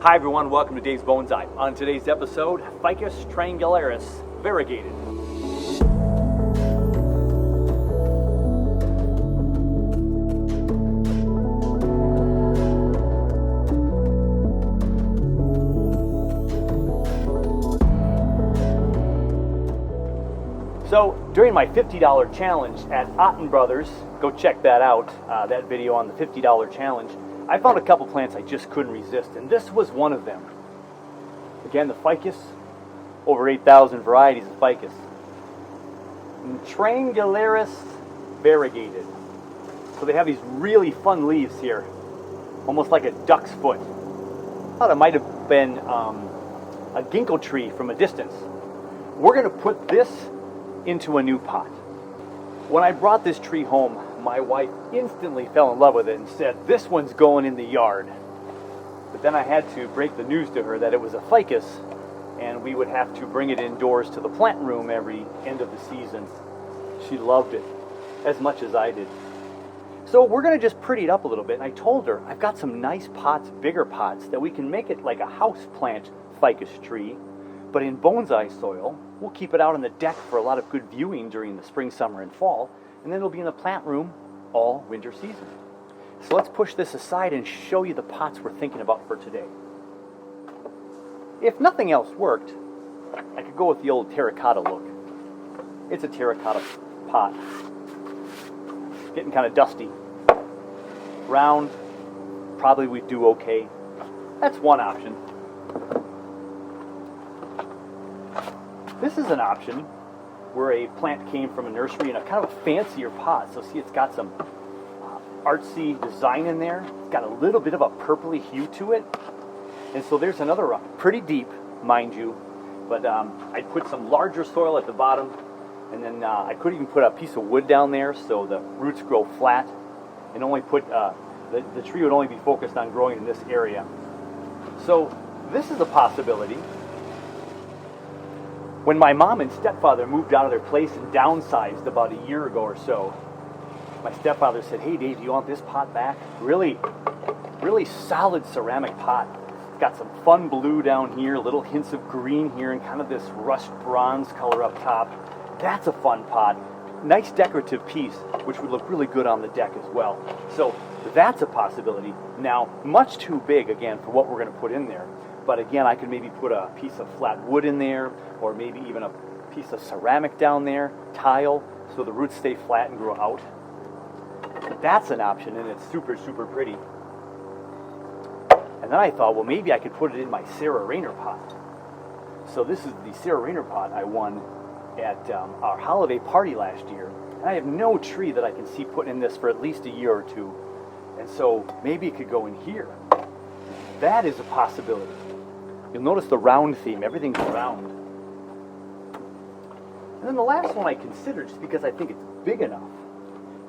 Hi everyone, welcome to Dave's Bonsai. On today's episode, Ficus Traingularis Verigated. So during my $50 challenge at Otten Brothers, go check that out, that video on the $50 challenge, I found a couple plants I just couldn't resist, and this was one of them. Again, the Ficus, over 8,000 varieties of Ficus. Traingularis Verigated. So they have these really fun leaves here, almost like a duck's foot. I thought it might have been a Gingko tree from a distance. We're going to put this into a new pot. When I brought this tree home, my wife instantly fell in love with it and said, "This one's going in the yard." But then I had to break the news to her that it was a ficus and we would have to bring it indoors to the plant room every end of the season. She loved it as much as I did. So we're going to just pretty it up a little bit, and I told her I've got some nice pots, bigger pots, that we can make it like a house plant ficus tree, but in bonsai soil. We'll keep it out on the deck for a lot of good viewing during the spring, summer, and fall, and then it'll be in the plant room all winter season. So let's push this aside and show you the pots we're thinking about for today. If nothing else worked, I could go with the old terracotta look. It's a terracotta pot. It's getting kind of dusty. Round, probably we'd do okay. That's one option. This is an option where a plant came from a nursery in a kind of a fancier pot. So see, it's got some artsy design in there. It's got a little bit of a purpley hue to it. And so there's another rock, pretty deep, mind you. But I put some larger soil at the bottom, and then I could even put a piece of wood down there so the roots grow flat, and only put the tree would only be focused on growing in this area. So this is a possibility. When my mom and stepfather moved out of their place and downsized about a year ago or so, my stepfather said, "Hey Dave, do you want this pot back?" Really solid ceramic pot. It's got some fun blue down here, little hints of green here, and kind of this rust bronze color up top. That's a fun pot. Nice decorative piece, which would look really good on the deck as well. So that's a possibility. Now, much too big, again, for what we're going to put in there. But again, I could maybe put a piece of flat wood in there, or maybe even a piece of ceramic down there, tile, so the roots stay flat and grow out. That's an option, and it's super, super pretty. And then I thought, well, maybe I could put it in my Sarah Rayner pot. So this is the Sarah Rayner pot I won at our holiday party last year. And I have no tree that I can see putting in this for at least a year or two. And so maybe it could go in here. That is a possibility. You'll notice the round theme, everything's round. And then the last one I considered, just because I think it's big enough,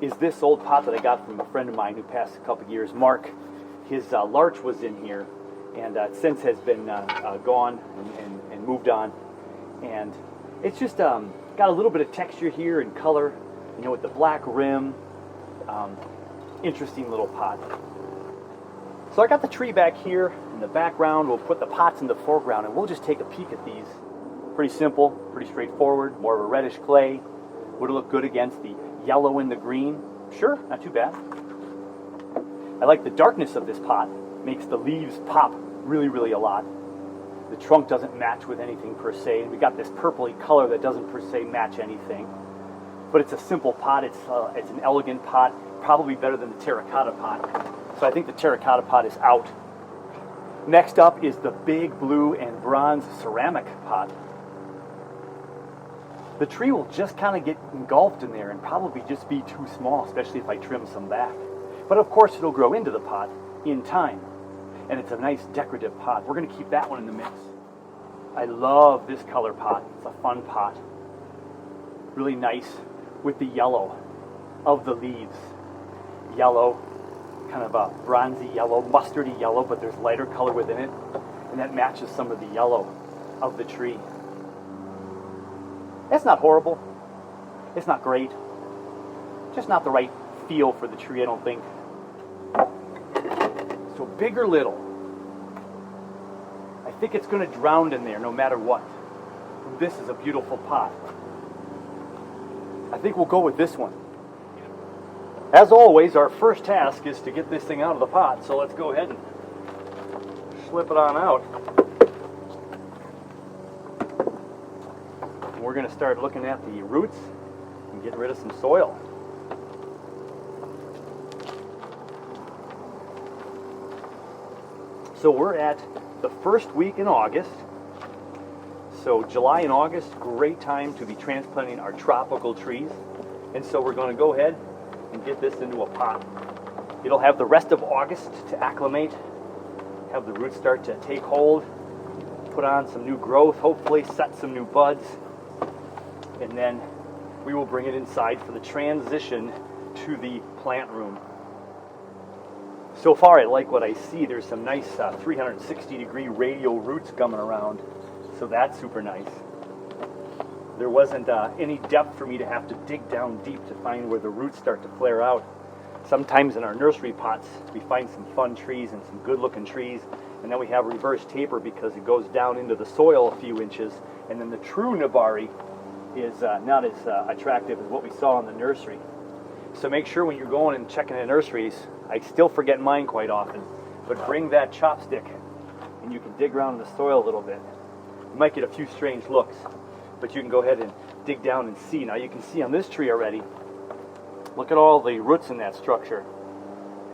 is this old pot that I got from a friend of mine who passed a couple years, Mark. His larch was in here, and since has been gone and moved on. And it's just got a little bit of texture here and color, you know, with the black rim. Interesting little pot. So I got the tree back here in the background. We'll put the pots in the foreground, and we'll just take a peek at these. Pretty simple, pretty straightforward, more of a reddish clay. Would it look good against the yellow and the green? Sure, not too bad. I like the darkness of this pot. Makes the leaves pop really, really a lot. The trunk doesn't match with anything per se. We got this purpley color that doesn't per se match anything. But it's a simple pot. It's an elegant pot, probably better than the terracotta pot. So I think the terracotta pot is out. Next up is the big blue and bronze ceramic pot. The tree will just kind of get engulfed in there and probably just be too small, especially if I trim some back. But of course it'll grow into the pot in time. And it's a nice decorative pot. We're going to keep that one in the mix. I love this color pot. It's a fun pot. Really nice with the yellow of the leaves. Yellow, kind of a bronzy yellow, mustardy yellow, but there's lighter color within it. And that matches some of the yellow of the tree. That's not horrible. It's not great. Just not the right feel for the tree, I don't think. So big or little? think it's going to drown in there no matter what. This is a beautiful pot. I think we'll go with this one. As always, our first task is to get this thing out of the pot, so let's go ahead and slip it on out. We're going to start looking at the roots and get rid of some soil. So we're at the first week in August. So July and August, great time to be transplanting our tropical trees. And so we're going to go ahead and get this into a pot. It'll have the rest of August to acclimate, have the roots start to take hold, put on some new growth, hopefully set some new buds, and then we will bring it inside for the transition to the plant room. So far I like what I see. There's some nice 360-degree radial roots coming around, so that's super nice. There wasn't any depth for me to have to dig down deep to find where the roots start to flare out. Sometimes in our nursery pots we find some fun trees and some good looking trees, and then we have reverse taper because it goes down into the soil a few inches, and then the true Nabari is not as attractive as what we saw in the nursery. So make sure when you're going and checking the nurseries, I still forget mine quite often, but bring that chopstick and you can dig around in the soil a little bit. You might get a few strange looks, but you can go ahead and dig down and see. Now you can see on this tree already, look at all the roots in that structure,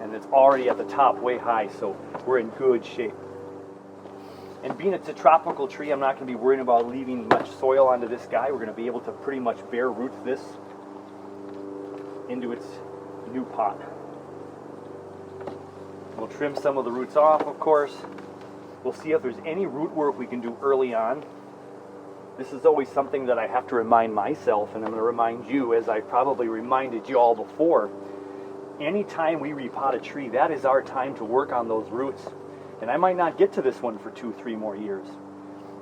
and it's already at the top way high, so we're in good shape. And being it's a tropical tree, I'm not going to be worrying about leaving much soil onto this guy. We're going to be able to pretty much bare root this into its new pot. We'll trim some of the roots off, of course. We'll see if there's any root work we can do early on. This is always something that I have to remind myself, and I'm going to remind you, as I probably reminded you all before. Anytime we repot a tree, that is our time to work on those roots. And I might not get to this one for 2-3 more years.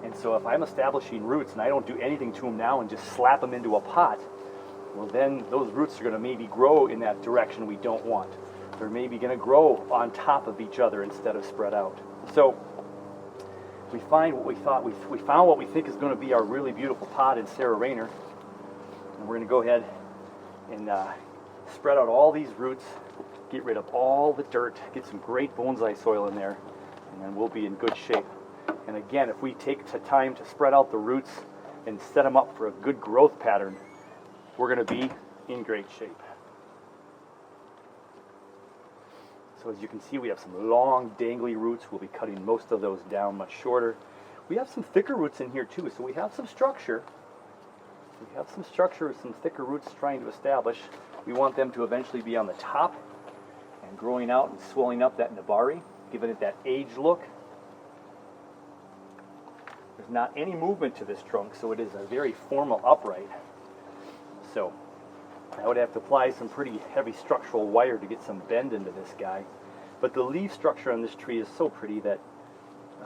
And so if I'm establishing roots and I don't do anything to them now and just slap them into a pot, well then those roots are going to maybe grow in that direction we don't want. They're maybe going to grow on top of each other instead of spread out. So we found what we think is going to be our really beautiful pot in Sarah Rayner. And we're going to go ahead and spread out all these roots, get rid of all the dirt, get some great bonsai soil in there, and then we'll be in good shape. And again, if we take the time to spread out the roots and set them up for a good growth pattern, we're going to be in great shape. So as you can see, we have some long dangly roots. We'll be cutting most of those down much shorter. We have some thicker roots in here too, so we have some structure. We have some structure with some thicker roots trying to establish. We want them to eventually be on the top and growing out and swelling up that Nabari, giving it that age look. There's not any movement to this trunk, so it is a very formal upright. So I would have to apply some pretty heavy structural wire to get some bend into this guy. But the leaf structure on this tree is so pretty that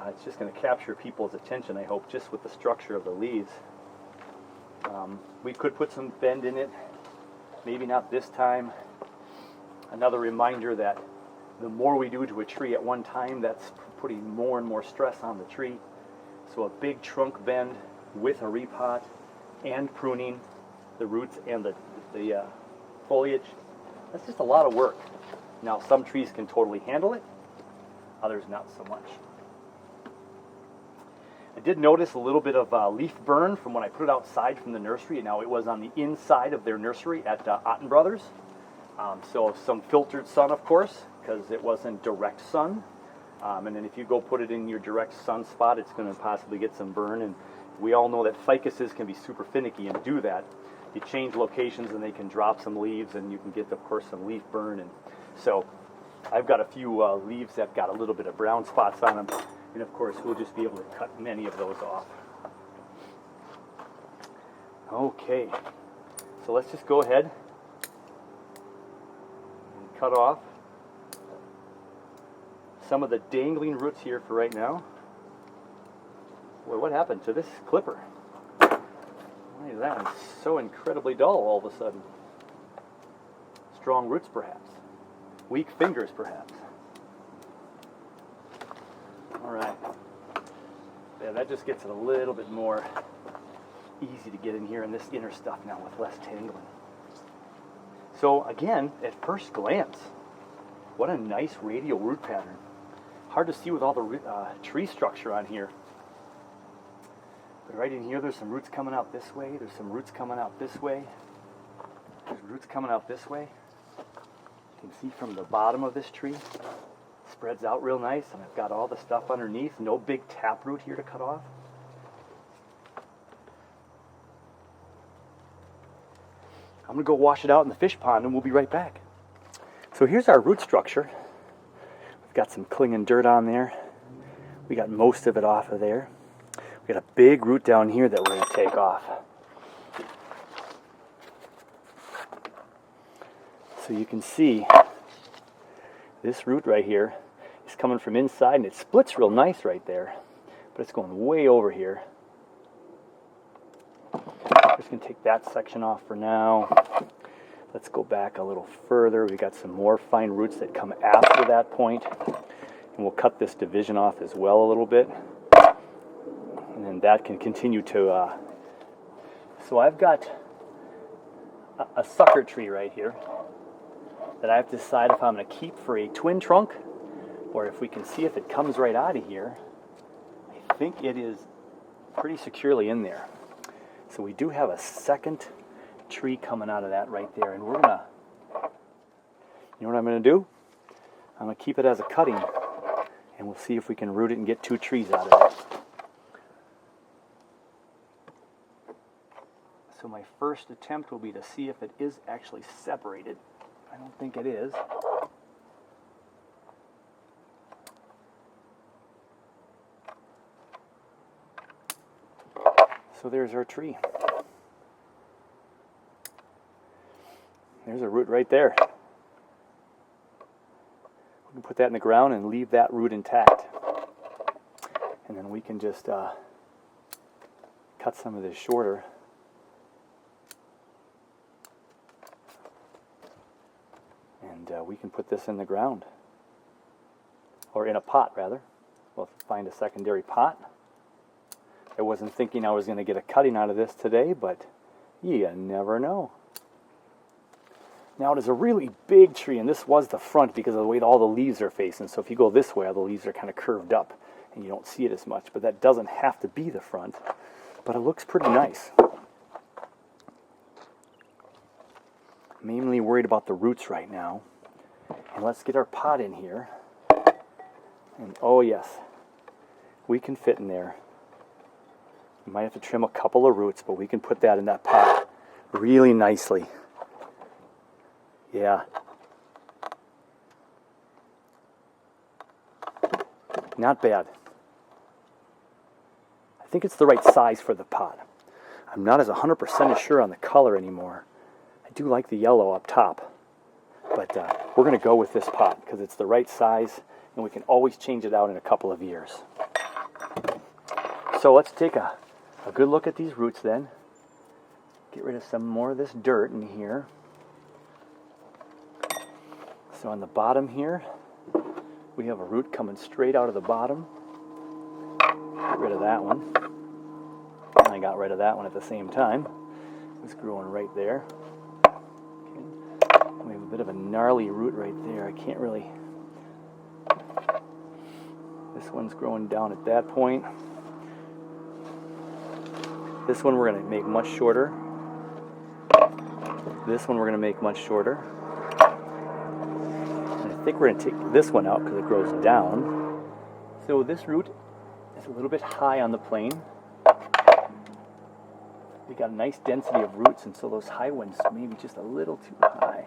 it's just going to capture people's attention, I hope, just with the structure of the leaves. We could put some bend in it, maybe not this time. Another reminder that the more we do to a tree at one time, that's putting more and more stress on the tree. So a big trunk bend with a repot and pruning the roots and the foliage, that's just a lot of work. Now some trees can totally handle it, others not so much. I did notice a little bit of leaf burn from when I put it outside from the nursery. Now it was on the inside of their nursery at Otten Brothers. So some filtered sun, of course, because it wasn't direct sun. And then if you go put it in your direct sun spot, it's going to possibly get some burn. And we all know that ficuses can be super finicky and do that. You change locations and they can drop some leaves, and you can get, of course, some leaf burn. And so I've got a few leaves that got a little bit of brown spots on them. And of course, we'll just be able to cut many of those off. Okay, so let's just go ahead and cut off some of the dangling roots here for right now. Boy, what happened to this clipper? Why is that one so incredibly dull all of a sudden? Strong roots, perhaps. Weak fingers, perhaps. All right. Yeah, that just gets it a little bit more easy to get in here in this inner stuff now with less tangling. So again, at first glance, what a nice radial root pattern. Hard to see with all the tree structure on here. But right in here, there's some roots coming out this way. There's some roots coming out this way. There's roots coming out this way. You can see from the bottom of this tree, spreads out real nice, and I've got all the stuff underneath. No big taproot here to cut off. I'm going to go wash it out in the fish pond, and we'll be right back. So here's our root structure. We've got some clinging dirt on there. We got most of it off of there. We got a big root down here that we're going to take off. So you can see this root right here is coming from inside, and it splits real nice right there, but it's going way over here. Just going to take that section off for now. Let's go back a little further. We got some more fine roots that come after that point, and we'll cut this division off as well a little bit, and then that can continue to so I've got a sucker tree right here that I have to decide if I'm going to keep for a twin trunk, or if we can see if it comes right out of here. I think it is pretty securely in there. So we do have a second tree coming out of that right there, and we're gonna, you know what I'm gonna do? I'm gonna keep it as a cutting, and we'll see if we can root it and get two trees out of it. So my first attempt will be to see if it is actually separated. I don't think it is. So there's our tree. There's a root right there. We can put that in the ground and leave that root intact. And then we can just cut some of this shorter. And we can put this in the ground. Or in a pot, rather. We'll find a secondary pot. I wasn't thinking I was going to get a cutting out of this today, but you never know. Now it is a really big tree, and this was the front because of the way all the leaves are facing. So if you go this way, all the leaves are kind of curved up, and you don't see it as much. But that doesn't have to be the front, but it looks pretty nice. Mainly worried about the roots right now. And let's get our pot in here. And oh yes, we can fit in there. We might have to trim a couple of roots, but we can put that in that pot really nicely. Yeah. Not bad. I think it's the right size for the pot. I'm not as 100% sure on the color anymore. I do like the yellow up top. But we're going to go with this pot because it's the right size, and we can always change it out in a couple of years. So let's take a good look at these roots then. Get rid of some more of this dirt in here. So on the bottom here, we have a root coming straight out of the bottom. Get rid of that one. And I got rid of that one at the same time. It's growing right there. Okay. We have a bit of a gnarly root right there. I can't really... This one's growing down at that point. This one we're going to make much shorter. This one we're going to make much shorter. And I think we're going to take this one out because it grows down. So this root is a little bit high on the plane. We got a nice density of roots, and so those high ones maybe just a little too high.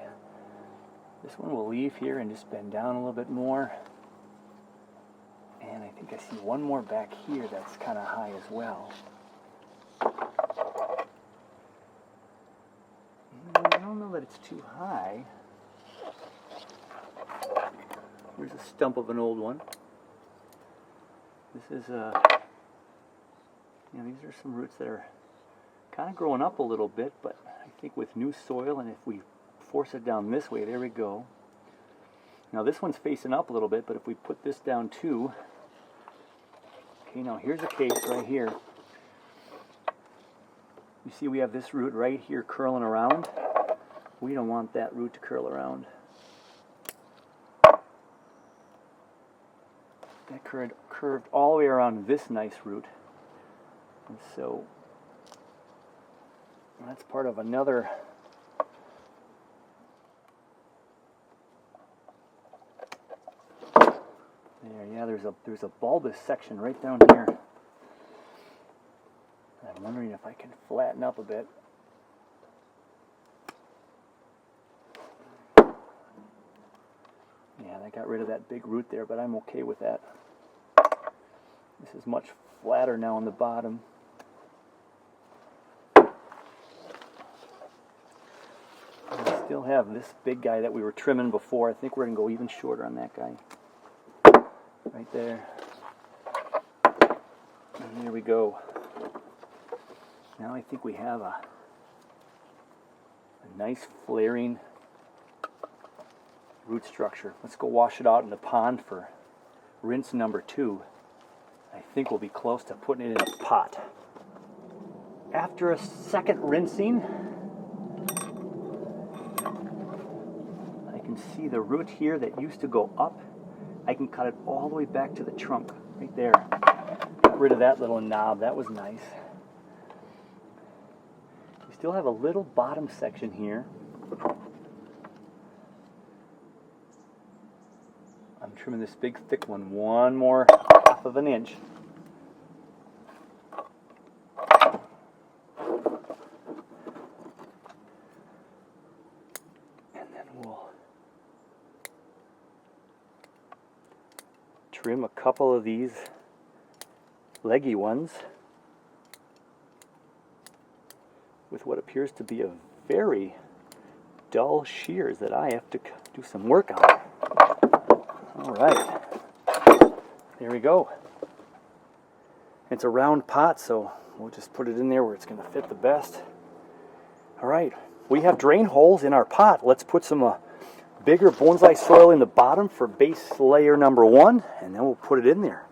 This one we'll leave here and just bend down a little bit more. And I think I see one more back here that's kind of high as well. I don't know that it's too high. Here's a stump of an old one. This is these are some roots that are kind of growing up a little bit, but I think with new soil, and if we force it down this way, there we go. Now this one's facing up a little bit, but if we put this down too, Okay, now here's a case right here. You see we have this root right here curling around. We don't want that root to curl around. That curved all the way around this nice root. And so that's part of another there, yeah, there's a bulbous section right down here. I'm wondering if I can flatten up a bit. Yeah, I got rid of that big root there, but I'm okay with that. This is much flatter now on the bottom. And we still have this big guy that we were trimming before. I think we're going to go even shorter on that guy. Right there. And there we go. Now I think we have a nice flaring root structure. Let's go wash it out in the pond for rinse number 2. I think we'll be close to putting it in a pot. After a second rinsing, I can see the root here that used to go up. I can cut it all the way back to the trunk, right there. Got rid of that little knob, that was nice. We still have a little bottom section here. I'm trimming this big thick one more half of an inch. And then we'll trim a couple of these leggy ones with what appears to be a very dull shears that I have to do some work on. All right, there we go. It's a round pot, so we'll just put it in there where it's going to fit the best. All right, we have drain holes in our pot. Let's put some bigger bonsai soil in the bottom for base layer number 1, and then we'll put it in there.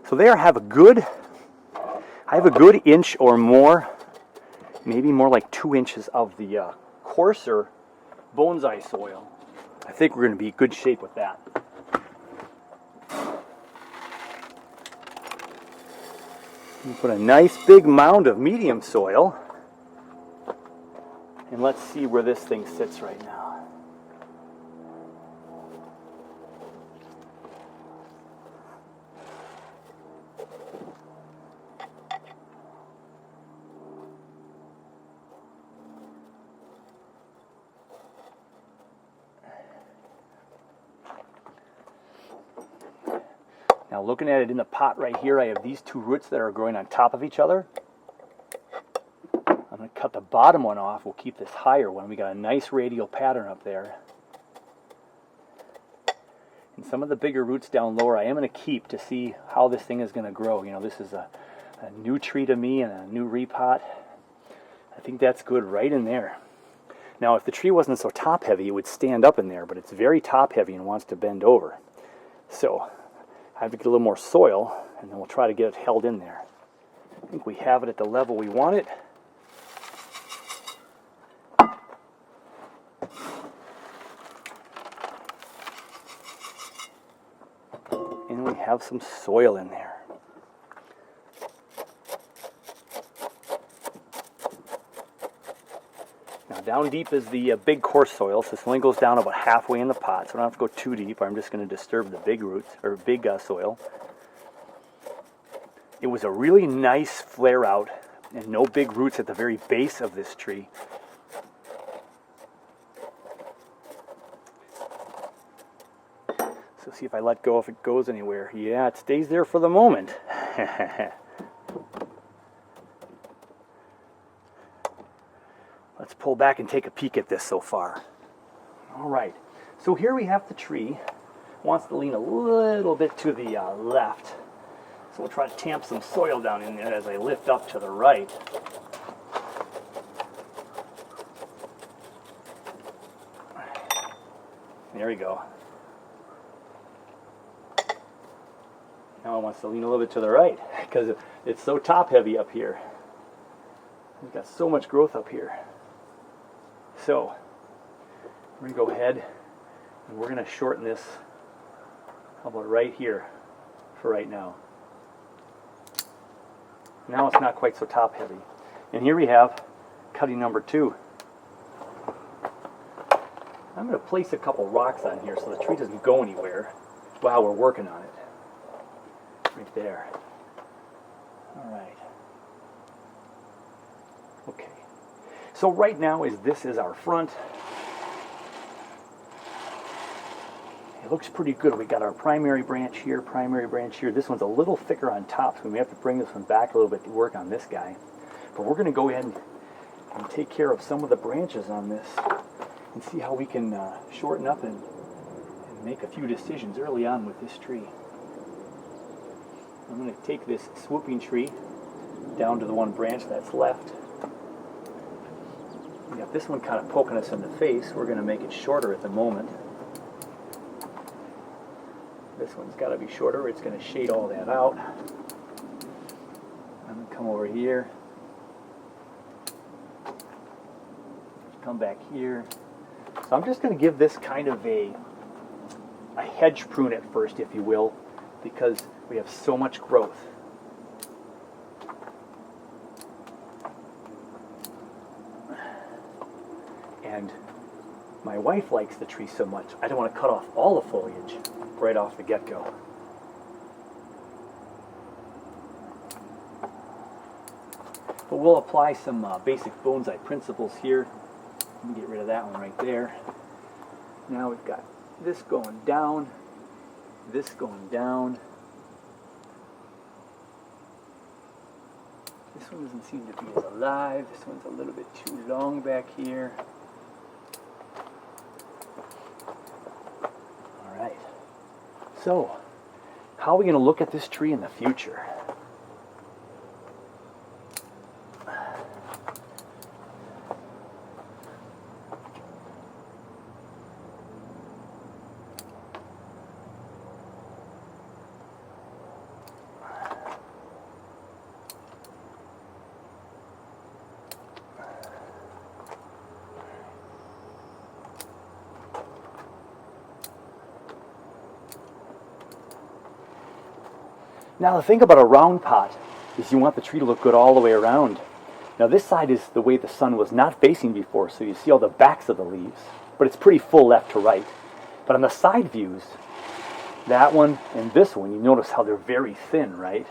So there I have a good inch or more, maybe more like 2 inches of the coarser bonsai soil. I think we're going to be in good shape with that. We put a nice big mound of medium soil, and let's see where this thing sits right now. Now looking at it in the pot right here, I have these 2 roots that are growing on top of each other. I'm going to cut the bottom one off. We'll keep this higher one. We got a nice radial pattern up there. And some of the bigger roots down lower I am going to keep to see how this thing is going to grow. You know, this is a new tree to me and a new repot. I think that's good right in there. Now if the tree wasn't so top heavy, it would stand up in there, but it's very top heavy and wants to bend over. So I have to get a little more soil, and then we'll try to get it held in there. I think we have it at the level we want it. And we have some soil in there. Now down deep is the big coarse soil, so this only goes down about halfway in the pot, so I don't have to go too deep. I'm just going to disturb the big roots, or big soil. It was a really nice flare out, and no big roots at the very base of this tree. So see if I let go if it goes anywhere. Yeah, it stays there for the moment. Let's pull back and take a peek at this so far. All right, so here we have the tree. Wants to lean a little bit to the left. So we'll try to tamp some soil down in there as I lift up to the right. There we go. Now it wants to lean a little bit to the right because it's so top heavy up here. We've got so much growth up here. So we're going to go ahead and we're going to shorten this. How about right here for right now? Now it's not quite so top heavy. And here we have cutting number 2. I'm going to place a couple rocks on here so the tree doesn't go anywhere while we're working on it. Right there. All right. Okay. So right now this is our front. It looks pretty good. We got our primary branch here, primary branch here. This one's a little thicker on top, so we may have to bring this one back a little bit to work on this guy. But we're going to go ahead and take care of some of the branches on this and see how we can shorten up and make a few decisions early on with this tree. I'm going to take this swooping tree down to the one branch that's left. We got this one kind of poking us in the face. We're going to make it shorter at the moment. This one's got to be shorter. It's going to shade all that out. I'm going to come over here. Come back here. So I'm just going to give this kind of a hedge prune at first, if you will, because we have so much growth. And my wife likes the tree so much, I don't want to cut off all the foliage right off the get-go. But we'll apply some basic bonsai principles here. Let me get rid of that one right there. Now we've got this going down, this going down. This one doesn't seem to be as alive. This one's a little bit too long back here. All right. So, how are we going to look at this tree in the future? Now the thing about a round pot is you want the tree to look good all the way around. Now this side is the way the sun was not facing before, so you see all the backs of the leaves, but it's pretty full left to right. But on the side views, that one and this one, you notice how they're very thin, right?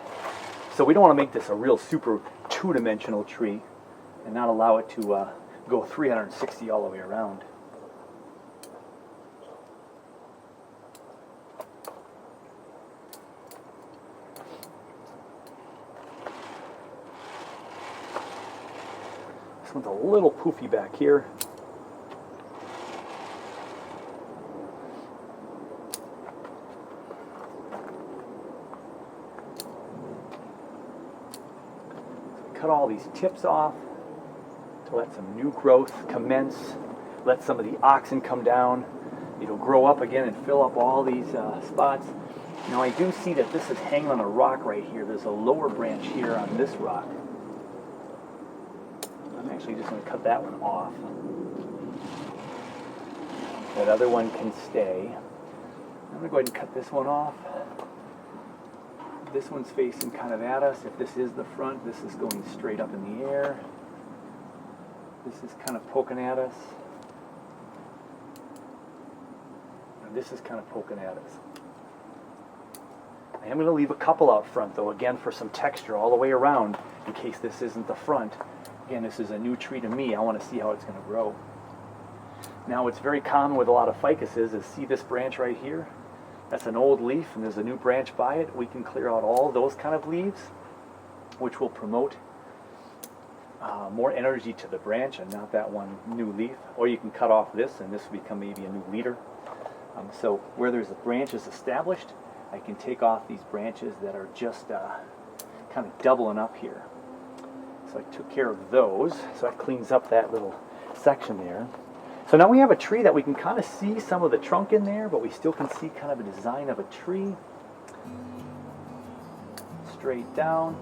So we don't want to make this a real super two-dimensional tree and not allow it to go 360 all the way around. This one's a little poofy back here. Cut all these tips off to let some new growth commence. Let some of the oxen come down. It'll grow up again and fill up all these spots. Now I do see that this is hanging on a rock right here. There's a lower branch here on this rock. I'm actually just going to cut that one off. That other one can stay. I'm going to go ahead and cut this one off. This one's facing kind of at us. If this is the front, this is going straight up in the air. This is kind of poking at us. And this is kind of poking at us. I am going to leave a couple out front, though, again, for some texture all the way around, in case this isn't the front. Again, this is a new tree to me. I want to see how it's going to grow. Now, what's very common with a lot of ficuses is, see this branch right here? That's an old leaf, and there's a new branch by it. We can clear out all those kind of leaves, which will promote more energy to the branch and not that one new leaf. Or you can cut off this, and this will become maybe a new leader. So where there's branches established, I can take off these branches that are just kind of doubling up here. So I took care of those, so that cleans up that little section there. So now we have a tree that we can kind of see some of the trunk in there, but we still can see kind of a design of a tree. Straight down,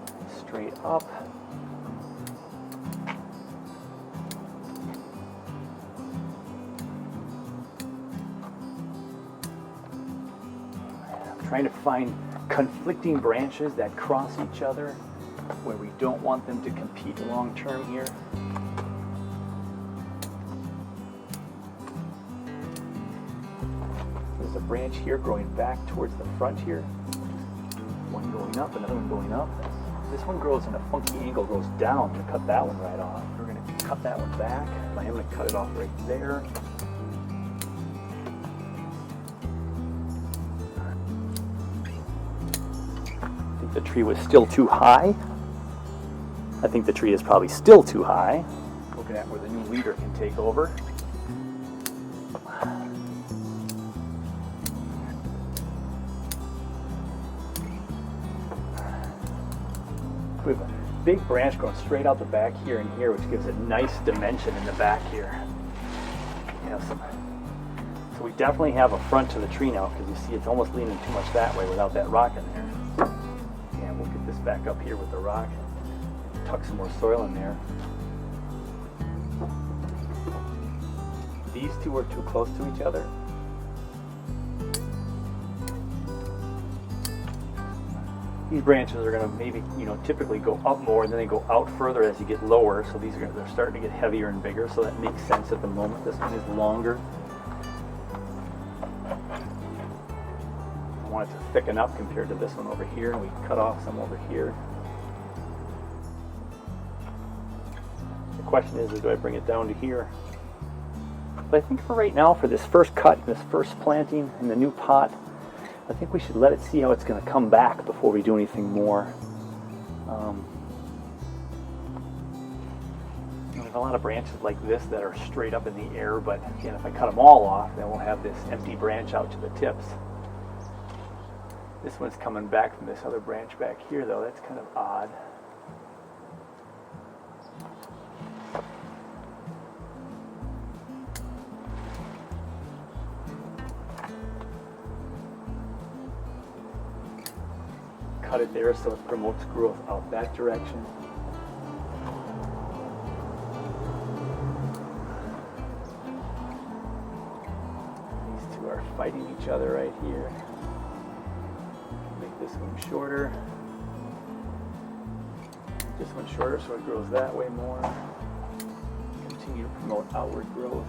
straight up. I'm trying to find conflicting branches that cross each other where we don't want them to compete long term here. There's a branch here growing back towards the front here. One going up, another one going up. This one grows in a funky angle, goes down. I'm going to cut that one right off. We're going to cut that one back. I am going to cut it off right there. I think the tree was still too high. I think the tree is probably still too high. Looking at where the new leader can take over. We have a big branch going straight out the back here and here, which gives it nice dimension in the back here. We have some, so we definitely have a front to the tree now, because you see it's almost leaning too much that way without that rock in there. And we'll get this back up here with the rock. Tuck some more soil in there. These two are too close to each other. These branches are going to maybe, typically go up more, and then they go out further as you get lower. So they're starting to get heavier and bigger. So that makes sense at the moment. This one is longer. I want it to thicken up compared to this one over here, and we cut off some over here. The question is do I bring it down to here? But I think for right now, for this first cut, this first planting in the new pot, I think we should let it see how it's going to come back before we do anything more. I have a lot of branches like this that are straight up in the air, but again, if I cut them all off, then we'll have this empty branch out to the tips. This one's coming back from this other branch back here, though. That's kind of odd. Cut it there so it promotes growth out that direction. These two are fighting each other right here. Make this one shorter. This one shorter so it grows that way more. Continue to promote outward growth.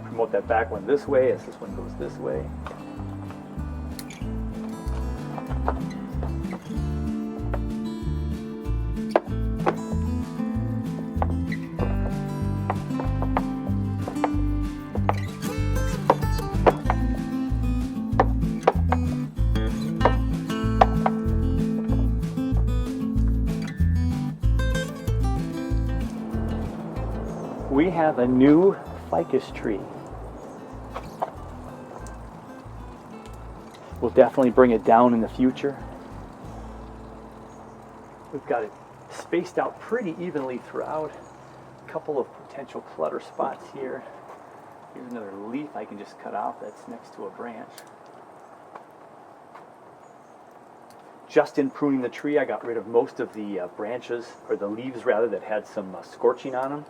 Promote that back one this way as this one goes this way. We have a new ficus tree. We'll definitely bring it down in the future. We've got it spaced out pretty evenly throughout. A couple of potential clutter spots here. Here's another leaf I can just cut off that's next to a branch. Just in pruning the tree, I got rid of most of the branches, or the leaves rather, that had some scorching on them.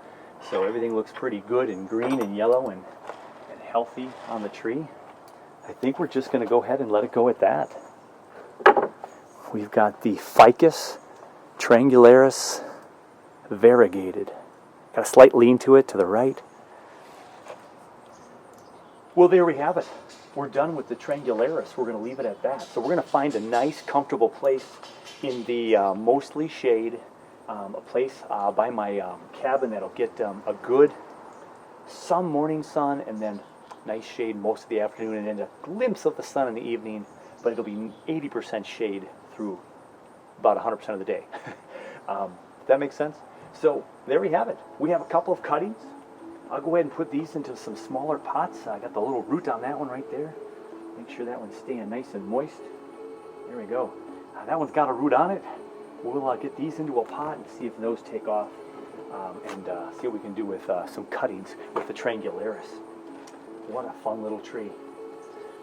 So everything looks pretty good and green and yellow and healthy on the tree. I think we're just going to go ahead and let it go at that. We've got the Ficus Traingularis Verigated. Got a slight lean to it to the right. Well, there we have it. We're done with the Traingularis. We're going to leave it at that. So we're going to find a nice, comfortable place in the mostly shade a place by my cabin that'll get a good some morning sun and then nice shade most of the afternoon, and then a glimpse of the sun in the evening, but it'll be 80% shade through about 100% of the day. That makes sense? So there we have it. We have a couple of cuttings. I'll go ahead and put these into some smaller pots. I got the little root on that one right there. Make sure that one's staying nice and moist. There we go. That one's got a root on it. We'll get these into a pot and see if those take off, and see what we can do with some cuttings with the Traingularis. What a fun little tree.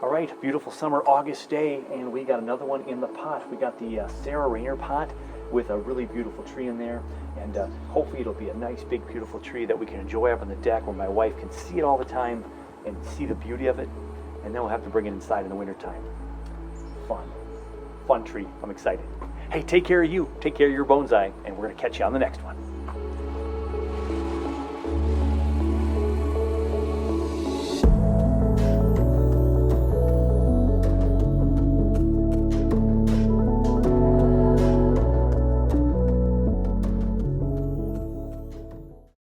All right, beautiful summer August day, and we got another one in the pot. We got the Sarah Rainer pot with a really beautiful tree in there, and hopefully it'll be a nice, big, beautiful tree that we can enjoy up on the deck where my wife can see it all the time and see the beauty of it, and then we'll have to bring it inside in the wintertime. Fun tree. I'm excited. Hey, take care of you. Take care of your bonsai, and we're going to catch you on the next one.